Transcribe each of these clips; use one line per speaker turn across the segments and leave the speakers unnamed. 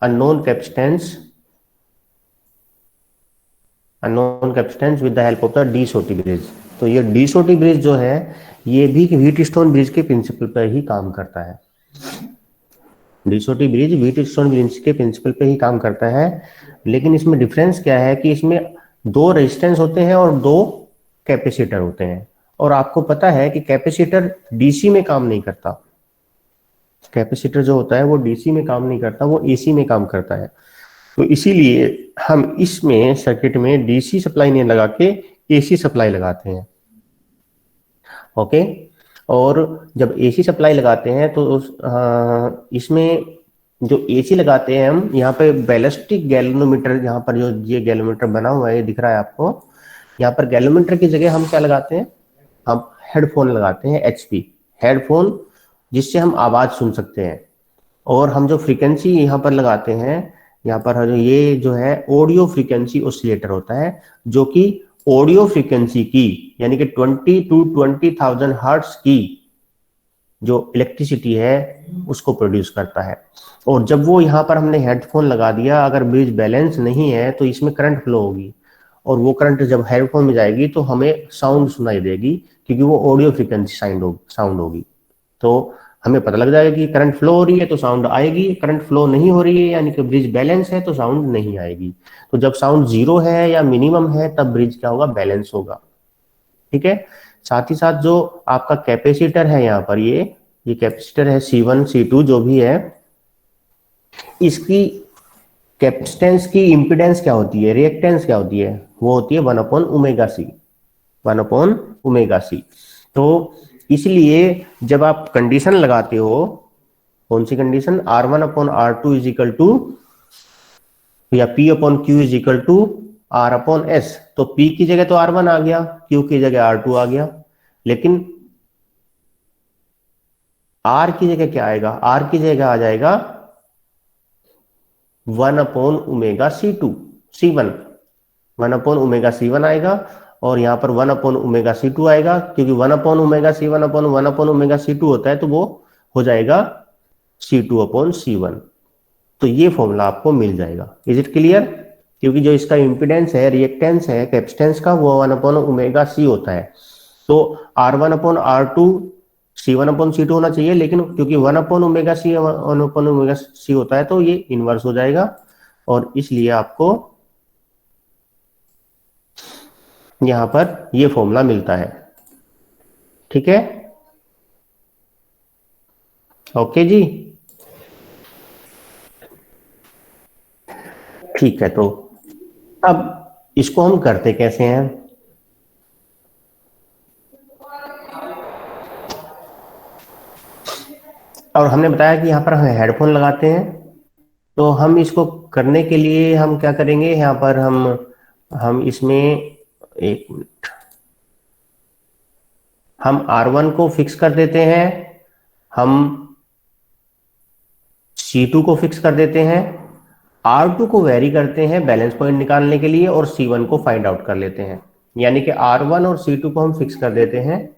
Unknown capacitance with the help of the D CT bridge. तो ये D सोटी bridge जो है ये भी व्हीटस्टोन ब्रिज के प्रिंसिपल पर ही काम करता है। डी सोटी ब्रिज व्हीटस्टोन ब्रिज के प्रिंसिपल पे ही काम करता है, लेकिन इसमें डिफरेंस क्या है कि इसमें दो रेजिस्टेंस होते हैं और दो कैपेसिटर होते हैं। और आपको पता है कि कैपेसिटर डीसी में काम नहीं करता, कैपेसिटर जो होता है वो डीसी में काम नहीं करता, वो एसी में काम करता है। तो इसीलिए हम इसमें सर्किट में डीसी सप्लाई नहीं लगा के एसी सप्लाई लगाते हैं। ओके, और जब एसी सप्लाई लगाते हैं तो इसमें जो एसी लगाते हैं हम, यहाँ पे बैलिस्टिक गैल्वेनोमीटर, यहाँ पर जो ये गैल्वेनोमीटर बना हुआ है ये दिख रहा है आपको, यहाँ पर गैल्वेनोमीटर की जगह हम क्या लगाते हैं, हम हेडफोन लगाते हैं, एचपी हेडफोन, जिससे हम आवाज सुन सकते हैं। और हम जो फ्रीक्वेंसी यहाँ पर लगाते हैं, यहाँ पर ये जो है ऑडियो फ्रीक्वेंसी ऑसिलेटर होता है, जो कि ऑडियो फ्रीक्वेंसी की यानी कि 20 to 20,000 हर्ट्ज की जो इलेक्ट्रिसिटी है उसको प्रोड्यूस करता है। और जब वो यहाँ पर हमने हेडफोन लगा दिया, अगर ब्रिज बैलेंस नहीं है तो इसमें करंट फ्लो होगी, और वो करंट जब हेडफोन में जाएगी तो हमें साउंड सुनाई देगी, क्योंकि वो ऑडियो फ्रीक्वेंसी साउंड होगी। तो हमें पता लग जाएगा कि करंट फ्लो हो रही है तो साउंड आएगी, करंट फ्लो नहीं हो रही है यानी कि ब्रिज बैलेंस है तो साउंड नहीं आएगी। तो जब साउंड जीरो है या मिनिमम है तब ब्रिज क्या होगा, बैलेंस होगा। ठीक है, साथ ही साथ जो आपका कैपेसिटर है यहाँ पर, ये कैपेसिटर है C1 C2 जो भी है, इसकी कैपेसिटेंस की इंपिडेंस क्या होती है, रिएक्टेंस क्या होती है, वो होती है 1/ωc, 1/ωc। तो इसलिए जब आप कंडीशन लगाते हो, कौन सी condition, R1/R2 is equal to या P/Q is equal to R/S, तो P की जगह तो R1 आ गया, Q की जगह R2 आ गया, लेकिन R की जगह क्या आएगा, R की जगह आ जाएगा 1/ωc2 C1, 1/ωc1 आएगा, और यहाँ पर 1/ωc2 आएगा, क्योंकि 1/ωc1/1/ωc2 होता है तो वो हो जाएगा C2/C1। तो ये फॉर्मूला आपको मिल जाएगा। Is it clear? क्योंकि जो इसका इंपिडेंस है, रिएक्टेंस है कैपेसिटेंस का, वो 1/ωc होता है। तो R1/R2 C1/C2 होना चाहिए, लेकिन क्योंकि 1/ωc होता है तो ये इनवर्स हो जाएगा, और इसलिए आपको यहां पर ये फॉर्मूला मिलता है। ठीक है, ओके जी, ठीक है। तो अब इसको हम करते कैसे हैं, और हमने बताया कि यहाँ पर हम हेडफोन लगाते हैं। तो हम इसको करने के लिए हम क्या करेंगे, यहाँ पर हम इसमें एक मिनट, हम R1 को फिक्स कर देते हैं, हम C2 को फिक्स कर देते हैं, R2 को वेरी करते हैं बैलेंस पॉइंट निकालने के लिए, और C1 को फाइंड आउट कर लेते हैं। यानी कि R1 और C2 को हम फिक्स कर देते हैं,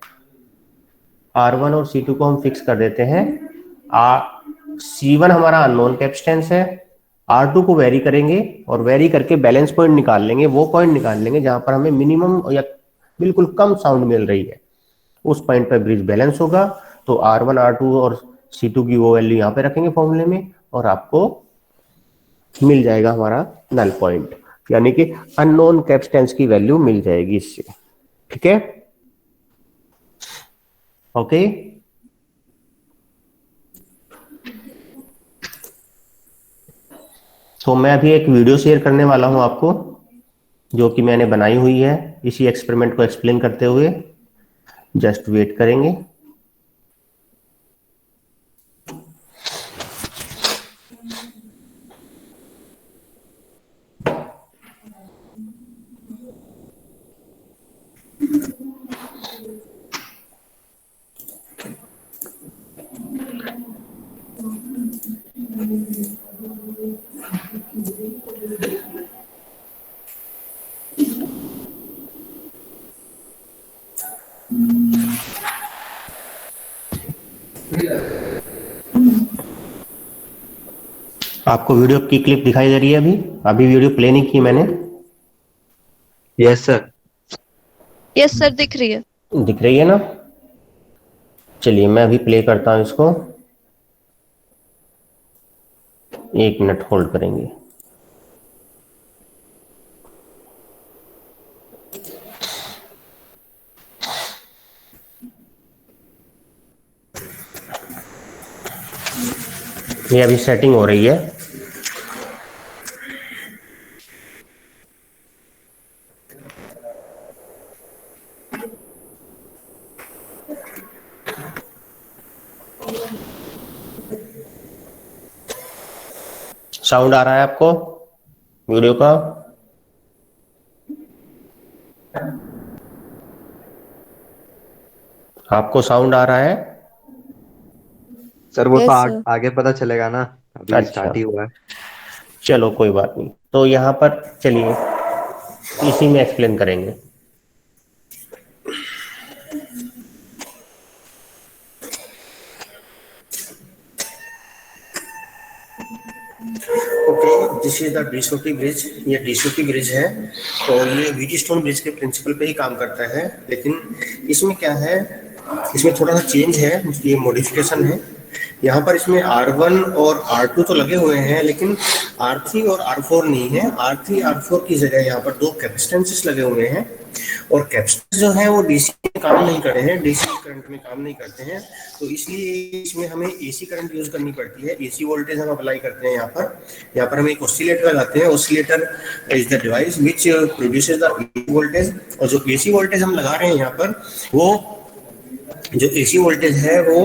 R1 और C2 को हम फिक्स कर देते हैं। C1 हमारा अननोन कैपेसिटेंस है, R2 को वेरी करेंगे, और वेरी करके बैलेंस पॉइंट निकाल लेंगे, वो पॉइंट निकाल लेंगे जहां पर हमें मिनिमम या बिल्कुल कम साउंड मिल रही है, उस पॉइंट पर ब्रिज बैलेंस होगा। तो R1 R2 और C2 की वो वैल्यू यहाँ पे रखेंगे फॉर्मूले में, और आपको मिल जाएगा हमारा नल पॉइंट, यानी कि अननोन कैपेसिटेंस की वैल्यू मिल जाएगी इससे। ठीक है, ओके। तो मैं अभी एक वीडियो शेयर करने वाला हूं आपको, जो कि मैंने बनाई हुई है इसी एक्सपेरिमेंट को एक्सप्लेन करते हुए। जस्ट वेट करेंगे। आपको वीडियो की क्लिप दिखाई दे रही है? अभी अभी वीडियो प्ले नहीं की मैंने।
Yes sir.
यस सर, दिख रही है।
दिख रही है ना? चलिए मैं अभी प्ले करता हूं इसको, 1 मिनट होल्ड करेंगे। ये अभी सेटिंग हो रही है। साउंड आ रहा है आपको वीडियो का? आपको साउंड आ रहा है?
सर वो तो
यस सर।
आगे पता चलेगा ना, अभी
अच्छा
स्टार्ट ही हुआ है।
चलो कोई बात नहीं, तो यहाँ पर चलिए इसी में एक्सप्लेन करेंगे। Okay, this is the De Sauty bridge. ये डीसोटी ब्रिज है और ये व्हीटस्टोन ब्रिज के प्रिंसिपल पे ही काम करता है, लेकिन इसमें क्या है, इसमें थोड़ा सा चेंज है, ये मॉडिफिकेशन है। यहाँ पर इसमें R1 और R2 तो लगे हुए हैं, लेकिन R3 और R4 नहीं है। R3 R4 की जगह यहाँ पर 2 कैपेसिटेंसेस लगे हुए हैं, और कैपेसिटेंस जो है वो डीसी में काम नहीं करते हैं, डीसी करंट में काम नहीं करते हैं, तो इसलिए इसमें हमें एसी करंट यूज करनी पड़ती है। एसी वोल्टेज हम अप्लाई करते हैं यहाँ पर हम एक ऑसिलेटर लगाते हैं। Oscillator is the device which produces the voltage, और जो एसी वोल्टेज हम लगा रहे हैं यहाँ पर, वो जो एसी वोल्टेज है वो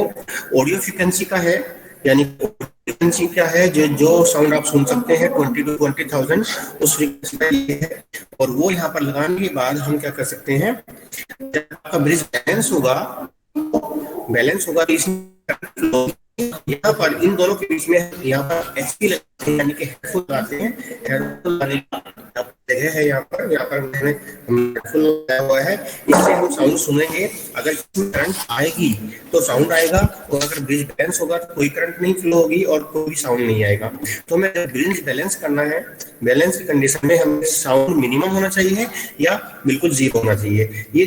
ऑडियो फ्रीक्वेंसी का है, यानी फ्रीक्वेंसी क्या है, जो जो साउंड आप सुन सकते हैं 20 to 20,000 उस फ्रीक्वेंसी का ये है। और वो यहाँ पर लगाने के बाद हम क्या कर सकते हैं, जब आपका ब्रिज बैलेंस होगा तो इसमें यहाँ पर इन दोनों के बीच में यहाँ पर एचपी लगते हैं, यानी कि हेडफोन लगाते हैं। हेडफोन लगाने का जगह है यहाँ पर मैंने हेडफोन लगाया हुआ है, इससे हम साउंड सुनेंगे। अगर इसमें करंट आएगी तो साउंड आएगा, और अगर ब्रिज बैलेंस होगा तो कोई करंट नहीं फ्लो होगी और कोई साउंड नहीं आएगा। तो हमें ब्रिज बैलेंस करना है, बैलेंस की कंडीशन में हमें साउंड मिनिमम होना चाहिए या बिल्कुल जीरो होना चाहिए। ये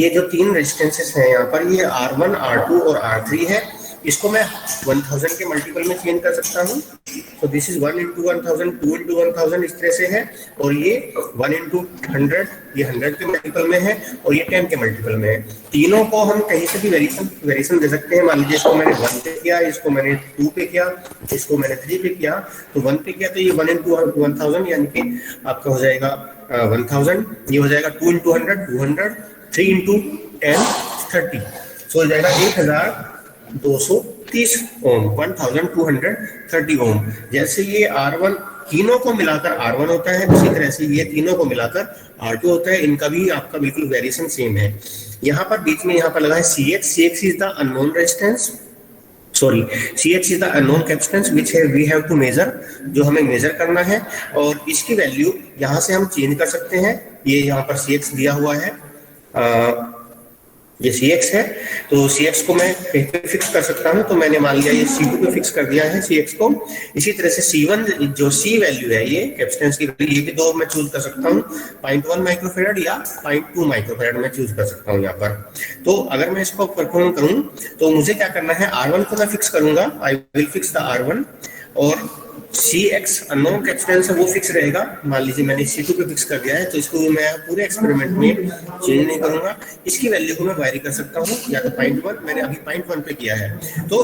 जो 3 रेजिस्टेंसेस हैं यहाँ पर, ये R1 R2 और R3 है। इसको मैं 1000 के मल्टीपल में चेंज कर सकता हूँ। तो दिस इज 1 into 1000, 2 into 1000 इस तरह से है, और ये 1 into 100, ये 100 के मल्टीपल में है, और ये 10 के मल्टीपल में है। तीनों को हम कहीं से भी वेरिएशन दे सकते हैं। मान लीजिए इसको मैंने 1 पे किया, इसको मैंने 2 पे किया, इसको मैंने 3 पे किया। तो 1 पे किया तो ये 1 into 1000, यानी कि आपका हो जाएगा 1000, ये हो जाएगा 2 into 100 200, 3 into 10 30, सो हो जाएगा 1230 ओम, 1230 ओम। जैसे ये R1 तीनों को मिलाकर R1 होता है, उसी तरह से ये तीनों को मिलाकर R2 होता है। इनका भी आपका बिल्कुल वेरिएशन सेम है। यहाँ पर बीच में यहाँ पर लगा है CX is the unknown resistance, sorry CX is the unknown capacitance which we have to measure, जो हमें मेजर करना है। और इसकी वैल्यू यहाँ से हम चेंज कर सकते हैं। ये यहाँ पर CX दिया हुआ है, ये CX है, तो CX को मैं कहीं पे फिक्स कर सकता हूँ। तो मैंने मान लिया ये C2 पे फिक्स कर दिया है CX को। इसी तरह से C1 जो C वैल्यू है, ये कैपेसिटेंस की वैल्यू, ये भी 2 मैं चूज कर सकता हूँ, 0.1 माइक्रोफेराड या 0.2 माइक्रोफेराड मैं चूज कर सकता हूँ यहाँ पर। तो अगर मैं इसको परफॉर्म करूँ तो मुझे क्या करना है, R1 को मैं फिक्स करूंगा, I will fix the R1, और CX अननोन कैपेसिटेंस है वो फिक्स रहेगा। मान लीजिए मैंने C2 पे फिक्स कर दिया है, तो इसको मैं पूरे एक्सपेरिमेंट में चेंज नहीं करूंगा। इसकी वैल्यू को मैं वायरी कर सकता हूँ, या तो 0.1, मैंने अभी 0.1 पे किया है, तो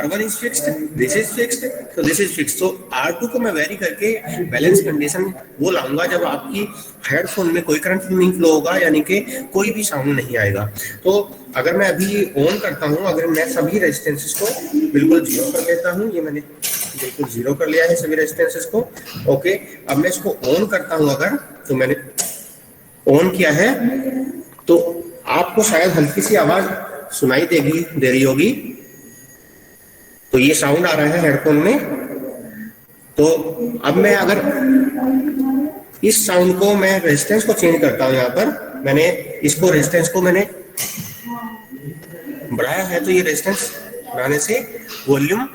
R1 is fixed, this is fixed, तो दिस इज फिक्स्ड। तो R2 को मैं वेरी करके बैलेंस कंडीशन वो लाऊंगा जब आपकी हेडफोन में कोई करंट नहीं फ्लो होगा, यानी कि कोई भी साउंड नहीं आएगा। तो अगर मैं अभी ऑन करता हूँ, अगर मैं सभी रेजिस्टेंसेस को बिल्कुल जीरो कर देता हूँ, ये मैंने बिल्कुल जीरो कर लिया है सभी रेजिस्टेंसेस को। ओके, अब मैं इसको ऑन करता हूं, अगर तो मैंने ऑन किया है तो आपको शायद हल्की सी आवाज सुनाई दे रही होगी। तो ये साउंड आ रहा है हेडफोन में। तो अब मैं अगर इस साउंड को मैं रेजिस्टेंस को चेंज करता हूं, यहाँ पर मैंने इसको रेजिस्टेंस को मैंने बढ़ाया है, तो ये रेजिस्टेंस बढ़ाने से वॉल्यूम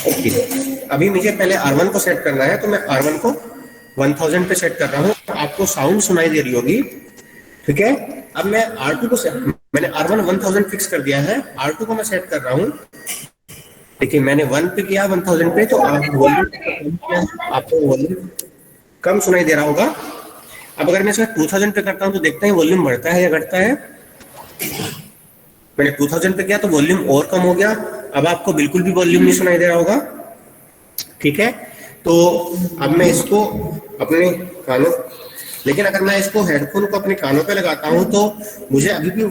ओके, अभी मुझे पहले R1 को सेट करना है, तो मैं R1 को 1000 पे सेट कर रहा हूँ। आपको साउंड सुनाई दे रही होगी, ठीक है। अब मैं R2 को मैंने R1 1000 फिक्स कर दिया है, R2 को मैं सेट कर रहा हूँ। देखिए मैंने 1 पे किया 1000 पे, तो आप वॉल्यूम, आपको वॉल्यूम कम सुनाई दे रहा होगा। अब अगर मैं इसमें 2000 पे करता हूँ तो देखते हैं वॉल्यूम बढ़ता है या घटता है। मैंने 2000 पे किया तो वॉल्यूम और कम हो गया। अब आपको बिल्कुल भी वॉल्यूम नहीं सुनाई दे रहा होगा, ठीक है। तो अब मैं इसको अपने कानों, लेकिन अगर मैं इसको हेडफोन को अपने कानों पे लगाता हूँ तो मुझे अभी भी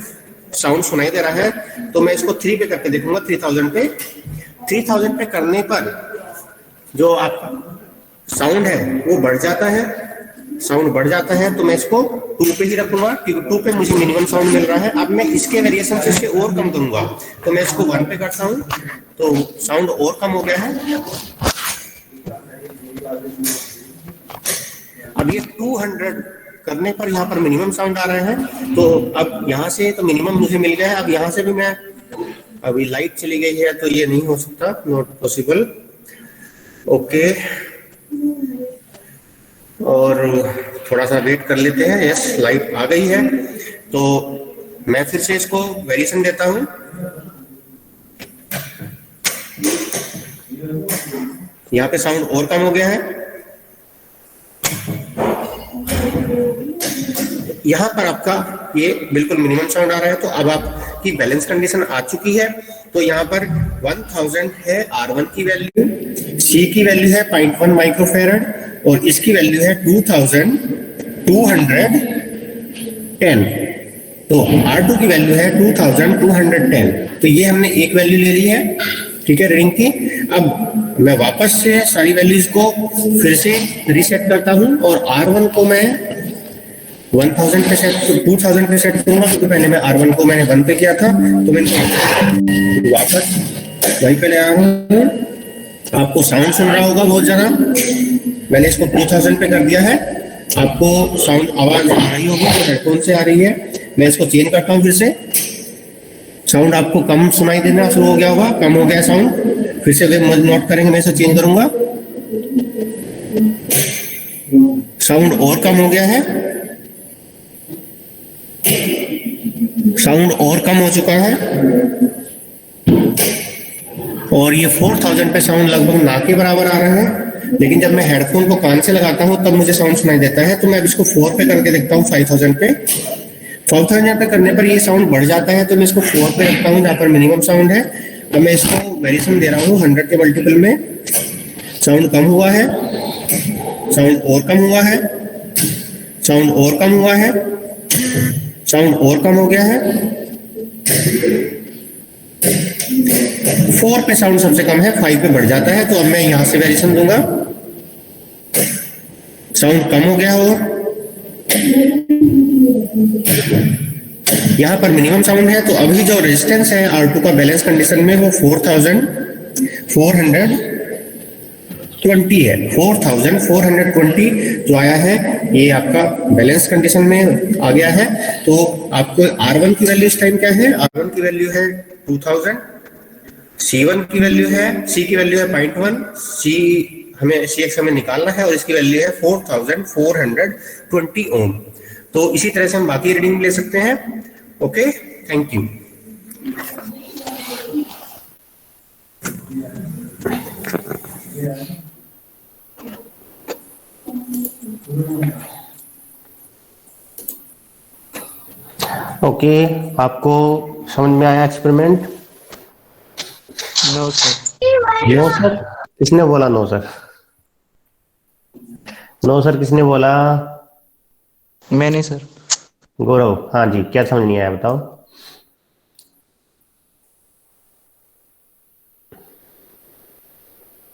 साउंड सुनाई दे रहा है। तो मैं इसको 3 पे करके देखूंगा, 3000 पे। 3000 पे करने पर जो आपका साउंड है वो बढ़ जाता है, साउंड बढ़ जाता है। तो मैं इसको 2 पे ही रखूंगा, क्योंकि 2 पे मुझे मिनिमम साउंड मिल रहा है। अब मैं इसके वेरिएशन से इसे और कम करूंगा, तो मैं इसको 1 पे करता हूँ, तो साउंड और कम हो गया है। अब ये 200 करने पर यहाँ पर मिनिमम साउंड आ रहा है। तो अब यहाँ से तो मिनिमम मुझे मिल गया है। अब यहाँ से भी मैं, अभी लाइट चली गई है तो ये नहीं हो सकता, नॉट पॉसिबल। ओके, और थोड़ा सा वेट कर लेते हैं। यस, लाइट आ गई है, तो मैं फिर से इसको वेरिएशन देता हूँ। यहाँ पे साउंड और कम हो गया है। यहाँ पर आपका ये बिल्कुल मिनिमम साउंड आ रहा है। तो अब आपकी बैलेंस कंडीशन आ चुकी है। तो यहाँ पर 1000 है R1 की वैल्यू, C की वैल्यू है 0.1 माइक्रोफेरेड, और इसकी वैल्यू है 2210। तो R2 की वैल्यू है 2210। तो ये हमने एक वैल्यू ले ली है, ठीक है, रीडिंग की। अब मैं वापस से सारी वैल्यूज को फिर से रीसेट करता हूँ, और R1 को मैं 1000 पे सेट, 2000 पे सेट करूंगा, क्योंकि पहले मैं R1 को मैंने 1 पे किया था। तो मैं वापस वहीं पे ले आ रहा हूँ। आपको साउंड सुन रहा होगा बहुत ज्यादा। मैंने इसको 2000 पे कर दिया है। आपको साउंड आवाज आ रही होगी जो हेडफोन से आ रही है। मैं इसको चेंज करता हूँ फिर से। साउंड आपको कम सुनाई देना शुरू हो गया होगा, कम हो गया साउंड। फिर से वे नोट करेंगे, मैं इसे चेंज करूंगा, साउंड और कम हो गया है, साउंड और कम हो चुका है। और ये 4000 पे साउंड लगभग ना के बराबर आ रहा है। लेकिन जब मैं हेडफोन को कान से लगाता हूँ तब मुझे साउंड सुनाई देता है। तो मैं अब इसको 4 पे करके देखता हूँ, 5000 पे। 4000 पे करने पर ये साउंड बढ़ जाता है। तो मैं इसको 4 पे रखता हूँ, जहाँ पर मिनिमम साउंड है। अब मैं इसको वेरिएशन दे रहा हूँ 100 के मल्टीपल में। साउंड कम हुआ है, साउंड और कम हुआ है, साउंड और कम हुआ है, साउंड और कम हो गया है। 4 पे साउंड सबसे कम है, 5 पे बढ़ जाता है। तो अब मैं यहां से वेरिएशन दूंगा, साउंड कम हो गया हो, यहां पर मिनिमम साउंड है। तो अभी जो रेजिस्टेंस है R2 का बैलेंस कंडीशन में वो 4420 है। 4420 जो आया है ये आपका बैलेंस कंडीशन में आ गया है। तो आपको R1 की वैल्यू इस टाइम क्या है? R1 की वैल्यू है 2000, C1 की वैल्यू है, C की वैल्यू है 0.1, CX हमें निकालना है, और इसकी वैल्यू है 4420 ओम। तो इसी तरह से हम बाकी रीडिंग ले सकते हैं। Okay, thank you. ओके, आपको समझ में आया experiment?
No sir.
No sir? किसने बोला नो सर? नो सर किसने बोला?
मैंने सर।
गौरव, हाँ जी, क्या समझ नहीं आया बताओ।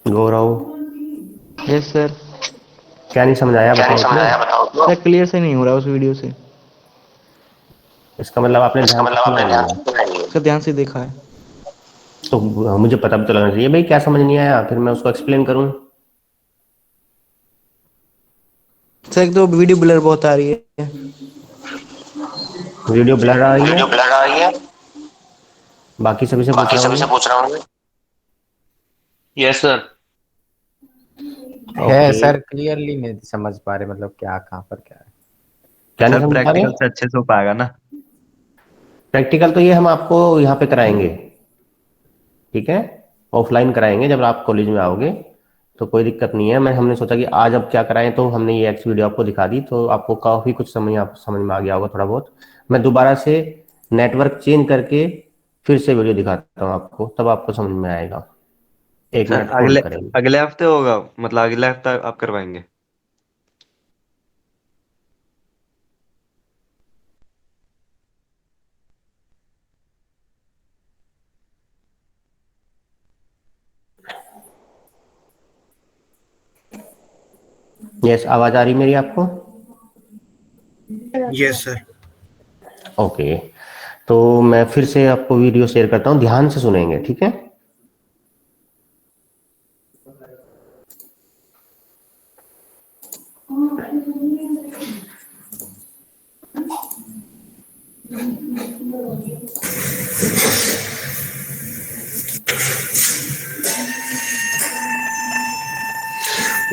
गौरव,
यस सर।
क्या नहीं समझ आया बताओ।
सर क्लियर से नहीं हो रहा उस वीडियो से।
इसका मतलब आपने ध्यान से सुना नहीं है।
सर ध्यान से देखा है।
तो मुझे पता भी तो लगना चाहिए भाई, क्या समझ नहीं आया, फिर मैं उसको एक्सप्लेन करूं।
सर एक तो वीडियो ब्लर बहुत आ रही है।
वीडियो ब्लर आ रही है। बाकी सभी से पूछ रहा हूँ।
Yes sir.
है
ओके,
सर, क्लियरली नहीं समझ पा रहे, मतलब क्या कहाँ पर क्या है।
क्या नहीं
सर
समझ पा रहे?
प्रैक्टिकल से अच्छे से हो पाएगा ना?
प्रैक्टिकल तो ये हम आपको यहाँ पे कराएंगे, ठीक है, ऑफलाइन कराएंगे जब आप कॉलेज में आओगे, तो कोई दिक्कत नहीं है। हमने सोचा कि आज अब क्या कराएं, तो हमने ये एक्स वीडियो आपको दिखा दी, तो आपको काफ़ी कुछ समझ में आ गया होगा थोड़ा बहुत। मैं दोबारा से नेटवर्क चेंज करके फिर से वीडियो दिखाता हूँ आपको, तब आपको समझ में आएगा। एक
सर
मिनट
अगले
होल्ड करेंगे।
अगले हफ्ते होगा, मतलब अगले हफ्ते आप करवाएंगे?
यस, आवाज़ आ रही मेरी आपको?
Yes sir.
ओके, तो मैं फिर से आपको वीडियो शेयर करता हूँ, ध्यान से सुनेंगे, ठीक है।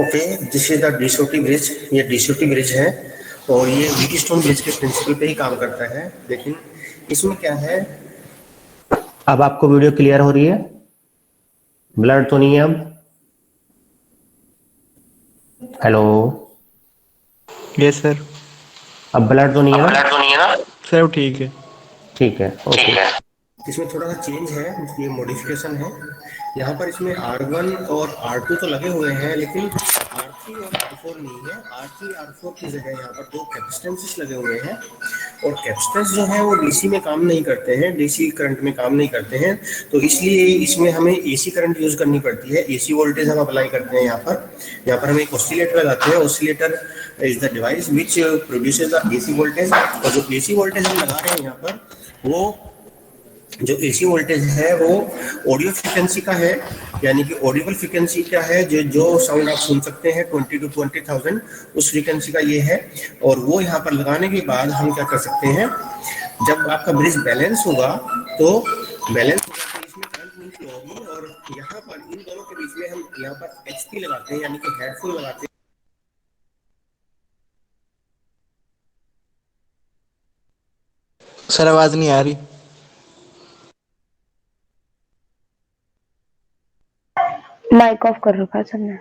Okay, this is the De Sauty bridge. ये डिसोटी ब्रिज है और ये व्हीटस्टोन ब्रिज के प्रिंसिपल पे ही काम करता है। लेकिन इसमें क्या है, अब आपको वीडियो क्लियर हो रही है? ब्लर तो नहीं है अब? Hello,
yes sir.
अब ब्लर तो नहीं है ना?
सर ठीक है।
ठीक है, ओके। इसमें थोड़ा सा चेंज है, ये मॉडिफिकेशन है। यहाँ पर इसमें R1 और R2 तो लगे हुए हैं, लेकिन R3 और R4 नहीं है। R3 R4 की जगह यहाँ पर दो कैपेसिटेंसेस लगे हुए हैं, और कैपेसिटेंस जो है वो डीसी में काम नहीं करते हैं, डीसी करंट में काम नहीं करते हैं, तो इसलिए इसमें हमें एसी करंट यूज करनी पड़ती है। एसी वोल्टेज हम अप्लाई करते हैं यहाँ पर हम एक ऑसिलेटर लगाते हैं। Oscillator is the device which produces the AC voltage, और जो एसी वोल्टेज हम लगा रहे हैं यहाँ पर, वो जो एसी वोल्टेज है वो ऑडियो फ्रिक्वेंसी का है, यानी कि ऑडिबल फ्रिक्वेंसी क्या है, जो जो साउंड आप सुन सकते हैं 20 to 20,000, उस फ्रिक्वेंसी का ये है। और वो यहाँ पर लगाने के बाद हम क्या कर सकते हैं, जब आपका ब्रिज बैलेंस होगा तो इसमें करंट नहीं फ्लो होगी, और यहाँ पर इन दोनों के बीच में हम यहाँ पर एचपी लगाते हैं, यानी कि हेडफोन लगाते हैं।
सर आवाज नहीं आ रही।
माइक ऑफ कर रखा है सबने।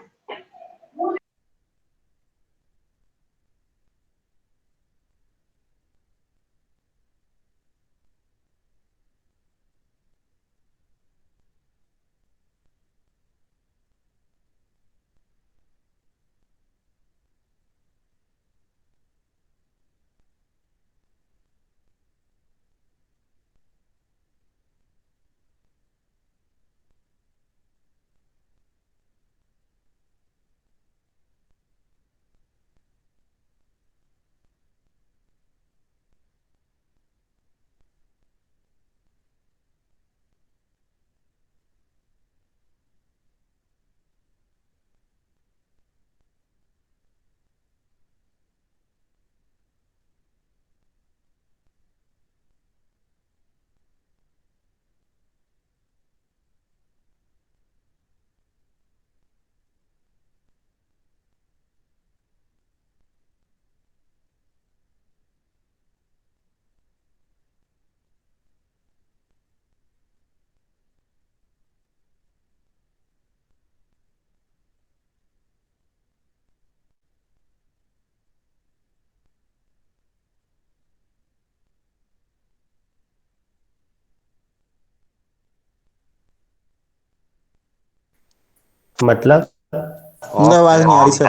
मतलब
ना आवाज नहीं आ रही सर।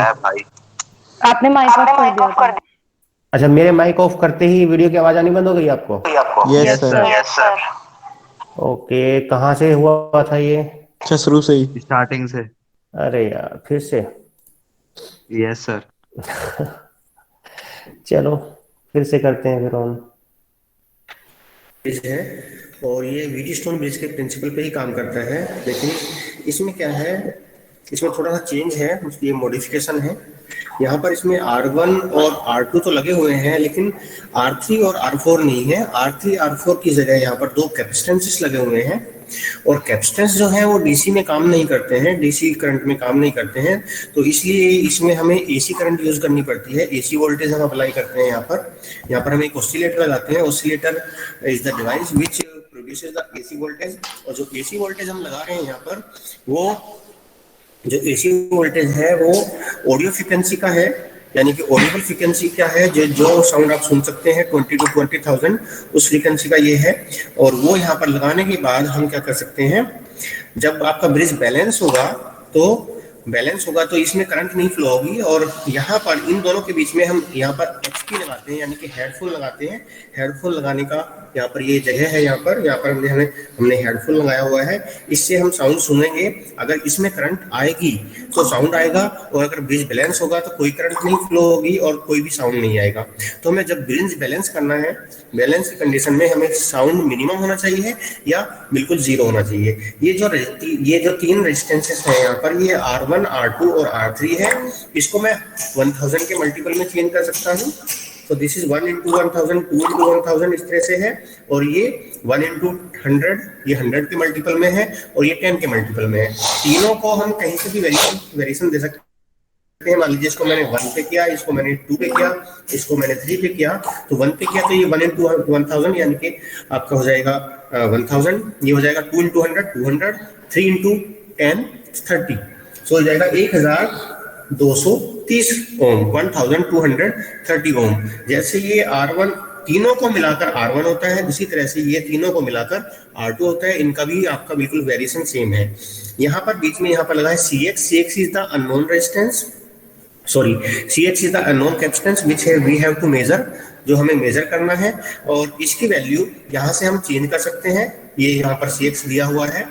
आपने माइक ऑफ कर दिया था।
अच्छा, मेरे माइक ऑफ करते ही वीडियो की आवाज आनी बंद हो गई आपको?
Yes sir.
ओके, कहाँ से हुआ था ये?
अच्छा शुरू से ही।
स्टार्टिंग से।
अरे यार, फिर से।
Yes sir.
चलो फिर से करते हैं फिर ऑन। ब्रिज है और ये व्हीटस्टोन ब्रिज के प्रिंसिपल पे ही काम करता है। लेकिन इसमें क्या है, इसमें थोड़ा सा चेंज है, ये मॉडिफिकेशन है। यहाँ पर इसमें R1 और R2 तो लगे हुए हैं, लेकिन R3 और R4 नहीं है। R3 R4 की जगह यहाँ पर दो कैपेसिटेंसेस लगे हुए हैं, और कैपेसिटेंस जो है वो डीसी में काम नहीं करते हैं, डीसी करंट में काम नहीं करते हैं, तो इसलिए इसमें हमें एसी करंट यूज करनी पड़ती है, एसी वोल्टेज हम अप्लाई करते हैं यहाँ पर हम एक ऑसिलेटर लगाते हैं। Oscillator is the device which produces the AC voltage, और जो एसी वोल्टेज हम लगा रहे हैं यहाँ पर, वो जो एसी वोल्टेज है वो ऑडियो फ्रीक्वेंसी का है, यानी कि ऑडिबल फ्रीक्वेंसी क्या है, जो साउंड आप सुन सकते हैं 20 to 20,000 उस फ्रीक्वेंसी का ये है। और वो यहाँ पर लगाने के बाद हम क्या कर सकते हैं, जब आपका ब्रिज बैलेंस होगा तो इसमें करंट नहीं फ्लो होगी, और यहाँ पर इन दोनों के बीच में हम यहाँ पर एचपी लगाते हैं, यानी कि हेडफोन लगाते हैं। हेडफोन लगाने का यहाँ पर ये जगह है, यहाँ पर हमने हेडफोन लगाया हुआ है, इससे हम साउंड सुनेंगे। अगर इसमें करंट आएगी तो साउंड आएगा, और अगर ब्रिज बैलेंस होगा तो कोई करंट नहीं फ्लो होगी और कोई भी साउंड नहीं आएगा। तो हमें जब ब्रिज बैलेंस करना है, बैलेंस की कंडीशन में हमें साउंड मिनिमम होना चाहिए या बिल्कुल जीरो होना चाहिए। ये जो तीन रेजिस्टेंसेस हैं यहाँ पर, ये R1, R2 और R3 है। इसको मैं 1000 के मल्टीपल में चेंज कर सकता हूँ। तो दिस इज 1 into 1000, 2 into 1000 इस तरह से है, और ये 1 into 100 ये 100 के मल्टीपल में है, और ये 10 के मल्टीपल में है। तीनों को हम कहीं से भी वेरिएशन दे सकते हैं। मान लीजिए इसको मैंने 1 पे किया, इसको मैंने 2 पे किया, इसको मैंने 3 पे किया। तो 1 पे किया तो ये 1 into 1000 यानी कि आपका हो जाएगा 1000, ये हो जाएगा 2 into 100 200, 3 into 10 30, सो हो जाएगा 1230 ओम, 1230 ओम। जैसे ये R1 तीनों को मिलाकर R1 होता है, उसी तरह से ये तीनों को मिलाकर R2 होता है। इनका भी आपका बिल्कुल वेरिएशन सेम है। यहाँ पर बीच में यहाँ पर लगा है CX is the unknown resistance, sorry CX is the unknown capacitance which we have to measure, जो हमें मेजर करना है, और इसकी वैल्यू यहाँ से हम चेंज कर सकते हैं। ये यहाँ पर CX दिया हुआ है,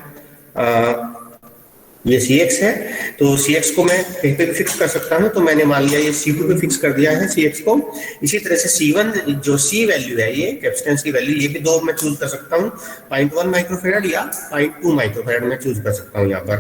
ये CX है, तो CX को मैं कहीं पे भी फिक्स कर सकता हूँ। तो मैंने मान लिया ये C2 पे फिक्स कर दिया है CX को। इसी तरह से C1 जो C वैल्यू है, ये कैपेसिटेंस की वैल्यू, ये भी दो मैं चूज कर सकता हूँ, 0.1 माइक्रोफेराड या 0.2 माइक्रोफेराड में चूज कर सकता हूँ यहाँ पर।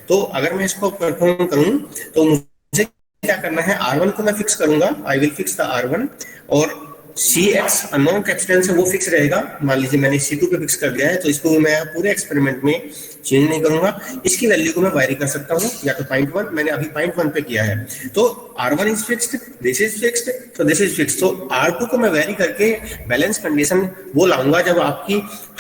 तो अगर मैं इसको परफॉर्म करूँ तो मुझे क्या करना है, R1 को मैं फिक्स करूंगा, I will fix the R1, और CX अननोन कैपेसिटेंस है वो फिक्स रहेगा। मान लीजिए मैंने C2 पे फिक्स कर दिया है, तो इसको मैं पूरे एक्सपेरिमेंट में चेंज नहीं करूंगा। इसकी वैल्यू को मैं वायरी कर सकता हूँ, या तो 0.1, मैंने अभी 0.1 पे किया है, तो R1 is fixed, this is fixed, तो दिस इज फिक्स्ड। तो R2 को मैं वेरी करके बैलेंस कंडीशन वो लाऊंगा जब आपकी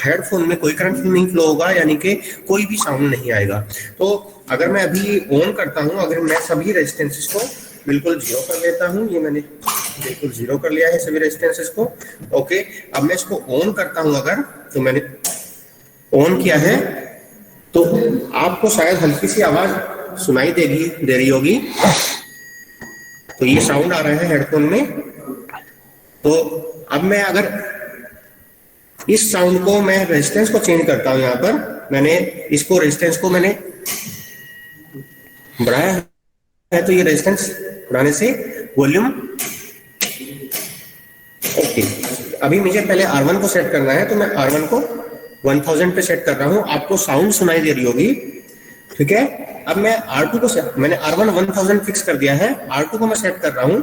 हेडफोन में कोई करंट नहीं फ्लो होगा, यानी कि कोई भी साउंड नहीं आएगा। तो अगर मैं अभी ऑन करता हूँ, अगर मैं सभी रेजिस्टेंसेस को बिल्कुल जीरो कर लेता हूँ, ये मैंने बिल्कुल जीरो कर लिया है सभी रेजिस्टेंसेस को। ओके, अब मैं इसको ऑन करता हूँ, अगर तो मैंने ऑन किया है तो आपको शायद हल्की सी आवाज सुनाई दे रही होगी। तो ये साउंड आ रहा है हेडफोन में। तो अब मैं अगर इस साउंड को मैं रेजिस्टेंस को चेंज करता हूँ, यहाँ पर मैंने इसको रेजिस्टेंस को मैंने बढ़ाया है, तो ये रेजिस्टेंस बढ़ाने से वॉल्यूम, ओके। अभी मुझे पहले R1 को सेट करना है, तो मैं R1 को 1000 पे सेट कर रहा हूं। आपको साउंड सुनाई दे रही होगी, ठीक है। अब मैं R2 को मैंने R1 1000 फिक्स कर दिया है, R2 को मैं सेट कर रहा हूं।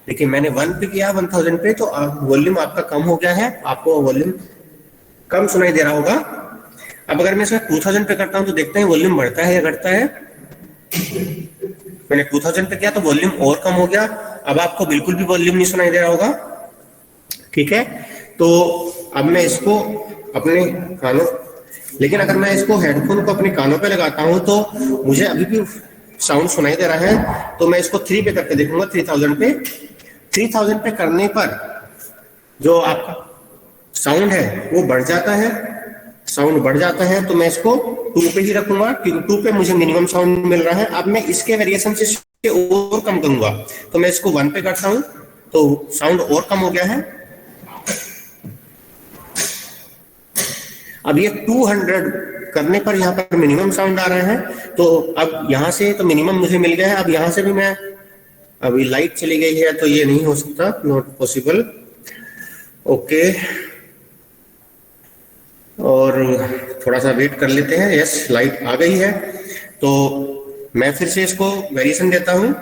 देखिए मैंने 1 पे किया 1000 पे, तो वॉल्यूम आपका कम हो गया है, आपको वॉल्यूम कम सुनाई दे रहा होगा। अब अगर मैं इसे 2000 पे करता हूं तो देखते हैं वॉल्यूम बढ़ता है या घटता है। मैंने 2000 पे किया तो वॉल्यूम और कम हो गया, अब आपको बिल्कुल भी वॉल्यूम नहीं सुनाई दे रहा होगा, ठीक है। तो अब मैं इसको अपने कानों, लेकिन अगर मैं इसको हेडफोन को अपने कानों पे लगाता हूं तो मुझे अभी भी साउंड सुनाई दे रहा है। तो मैं इसको 3 पे करके देखूंगा, 3000 पे। 3000 पे करने पर जो आपका साउंड है वो बढ़ जाता है, साउंड बढ़ जाता है। तो मैं इसको 2 पे ही रखूंगा, क्योंकि 2 पे मुझे मिनिमम साउंड मिल रहा है। अब मैं इसके वेरिएशन से और कम करूंगा, तो मैं इसको 1 पे करता हूं तो साउंड और कम हो गया है। अब ये 200 करने पर यहाँ पर मिनिमम साउंड आ रहा है। तो अब यहाँ से तो मिनिमम मुझे मिल गया है। अब यहाँ से भी मैं, अभी लाइट चली गई है तो ये नहीं हो सकता, नॉट पॉसिबल। ओके, और थोड़ा सा वेट कर लेते हैं। यस, लाइट आ गई है, तो मैं फिर से इसको वेरिएशन देता हूं।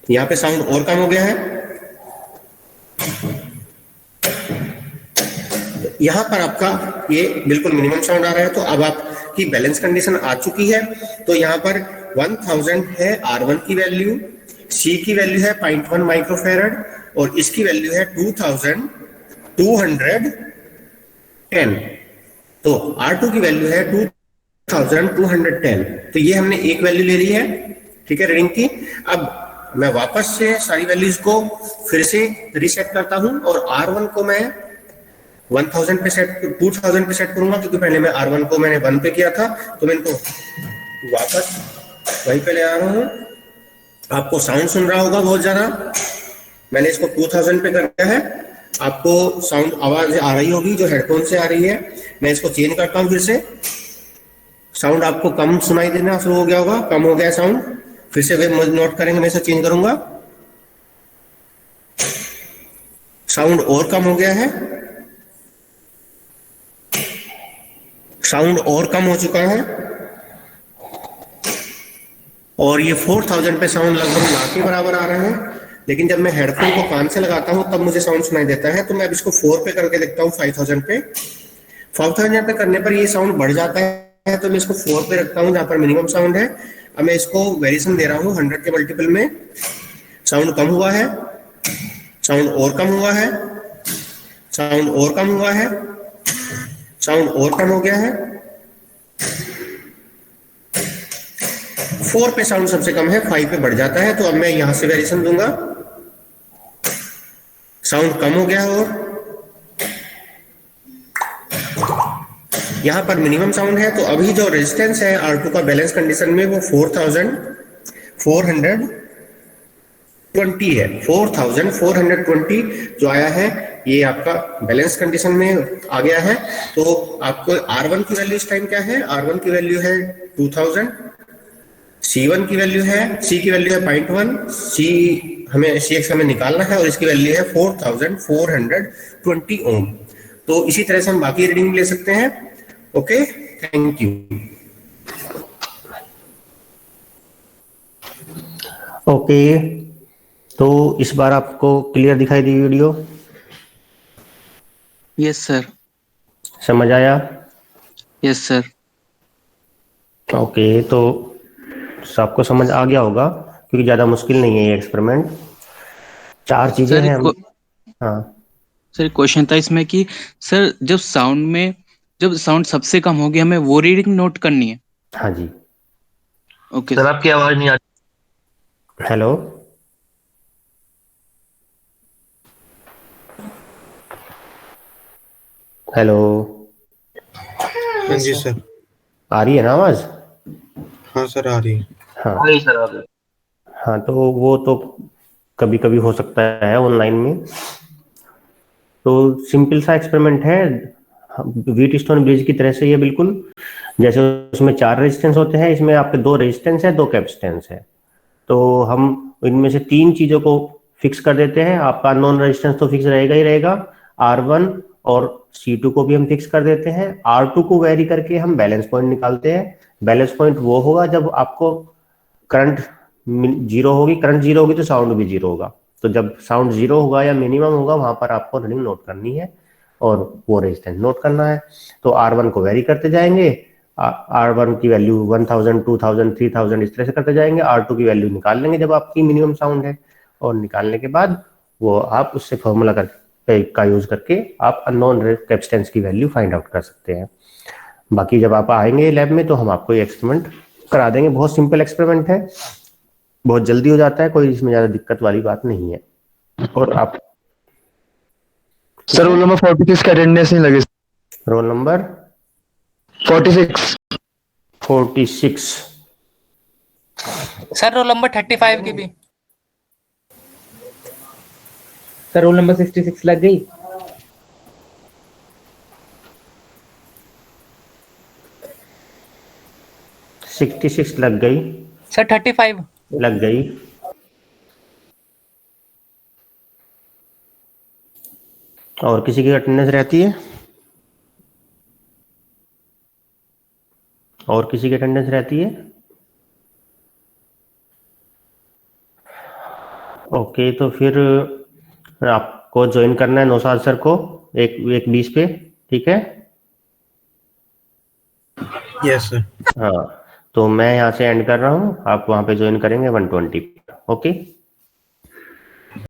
यहाँ पे साउंड और कम हो गया है। यहाँ पर आपका ये बिल्कुल मिनिमम साउंड आ रहा है, तो अब आपकी बैलेंस कंडीशन आ चुकी है। तो यहाँ पर 1000 है R1 की वैल्यू, C की वैल्यू है 0.1 माइक्रोफेरेड और इसकी वैल्यू है 2210। तो R2 की वैल्यू है 2210। तो ये हमने एक वैल्यू ले ली है, ठीक है, रीडिंग की। अब मैं वापस से सारी वैल्यूज को फिर से रीसेट करता हूं और R1 को मैं 1000 पे सेट 2000 पे सेट करूंगा, क्योंकि पहले मैं R1 को मैंने 1 पे किया था। तो मैं इनको वापस वहीं पे ले आ रहा हूं। आपको साउंड सुन रहा होगा बहुत ज्यादा, मैंने इसको 2000 पे कर दिया है। आपको साउंड आवाज आ रही होगी जो हेडफोन से आ रही है। मैं इसको चेंज करता हूं फिर से। साउंड आपको कम सुनाई देना शुरू हो गया होगा, कम हो गया साउंड। फिर से वे नोट करेंगे, मैं इसे चेंज करूंगा। साउंड और कम हो गया है, साउंड और कम हो चुका है, और ये 4000 पे साउंड लगभग ना के बराबर आ रहे हैं। लेकिन जब मैं हेडफोन को कान से लगाता हूं तब मुझे साउंड सुनाई देता है। तो मैं अब इसको 4 पे करके देखता हूँ 5000 पे। 5000 पे करने पर ये साउंड बढ़ जाता है, तो मैं इसको 4 पे रखता हूँ जहां पर मिनिमम साउंड है। अब मैं इसको वेरिएशन दे रहा हूँ 100 के मल्टीपल में। साउंड कम हुआ है, साउंड और कम हुआ है, साउंड और कम हुआ है, साउंड और कम हो गया है। 4 पे साउंड सबसे कम है, 5 पे बढ़ जाता है। तो अब मैं यहां से वेरिएशन दूंगा, साउंड कम हो गया है और यहां पर मिनिमम साउंड है। तो अभी जो रेजिस्टेंस है R2 का बैलेंस कंडीशन में वो 4420 है। 4420 जो आया है ये आपका बैलेंस कंडीशन में आ गया है। तो आपको R1 की वैल्यू इस टाइम क्या है? R1 की वैल्यू है 2000, C1 की वैल्यू है, C की वैल्यू है 0.1, CX हमें निकालना है और इसकी वैल्यू है 4420 ओम। तो इसी तरह से हम बाकी रीडिंग ले सकते हैं। Okay, thank you. ओके, तो इस बार आपको क्लियर दिखाई दी वीडियो?
Yes sir.
समझ आया?
Yes sir.
ओके, तो आपको समझ आ गया होगा क्योंकि ज्यादा मुश्किल नहीं है ये एक्सपेरिमेंट। 4 चीजें
सर
हैं हम। हाँ
सर क्वेश्चन था इसमें कि सर जब साउंड सबसे कम होगी हमें वो रीडिंग नोट करनी है।
हाँ जी।
ओके
सर आपकी आवाज नहीं आ रही।
हेलो, हेलो,
हाँ जी सर।
आ रही है ना आवाज?
हाँ सर आ रही है।
हाँ
आ रही सर आ रही।
हाँ, तो वो तो कभी कभी हो सकता है ऑनलाइन में। तो सिंपल सा एक्सपेरिमेंट है, व्हीट स्टोन ब्रिज की तरह से ये बिल्कुल। जैसे उसमें 4 रेजिस्टेंस होते हैं, इसमें आपके 2 रेजिस्टेंस है, 2 कैपेसिटेंस है। तो हम इनमें से 3 चीजों को फिक्स कर देते हैं। आपका नॉन रेजिस्टेंस तो फिक्स रहेगा ही रहेगा। R1 और C2 को भी हम फिक्स कर देते हैं। R2 को वेरी करके हम बैलेंस पॉइंट निकालते हैं। बैलेंस पॉइंट वो होगा जब आपको करंट 0 होगी, करंट 0 होगी तो साउंड भी 0 होगा। तो जब साउंड 0 होगा या मिनिमम होगा वहां पर आपको रीडिंग नोट करनी है और वो रेजिस्टेंस नोट करना है। तो R1 को वेरी करते जाएंगे, R1 की वैल्यू 1000, 2000, 3000 इस तरह से करते जाएंगे। R2 की वैल्यू निकाल लेंगे जब आपकी मिनिमम साउंड है, और निकालने के बाद वो आप उससे फॉर्मूला का यूज करके आप अननोन कैपेसिटेंस की वैल्यू फाइंड आउट कर सकते हैं। बाकी जब आप आएंगे लैब में तो हम आपको ये एक्सपेरिमेंट करा देंगे। बहुत सिंपल एक्सपेरिमेंट है, बहुत जल्दी हो जाता है, कोई इसमें ज्यादा दिक्कत वाली बात नहीं है। और आप
सर रोल नंबर 46 का अटेंडेंस नहीं लगे।
Roll number
46।
46।
Sir roll number 35 की भी।
सर रोल नंबर 66 लग गई।
$66 लग गई।
सर 35
लग गई। और किसी की अटेंडेंस रहती है? और किसी की अटेंडेंस रहती है? ओके, तो फिर आपको ज्वाइन करना है नौशाद सर को 1:20 पे। ठीक है।
Yes sir.
हाँ, तो मैं यहाँ से एंड कर रहा हूँ, आप वहां पे ज्वाइन करेंगे 120 पे। ओके।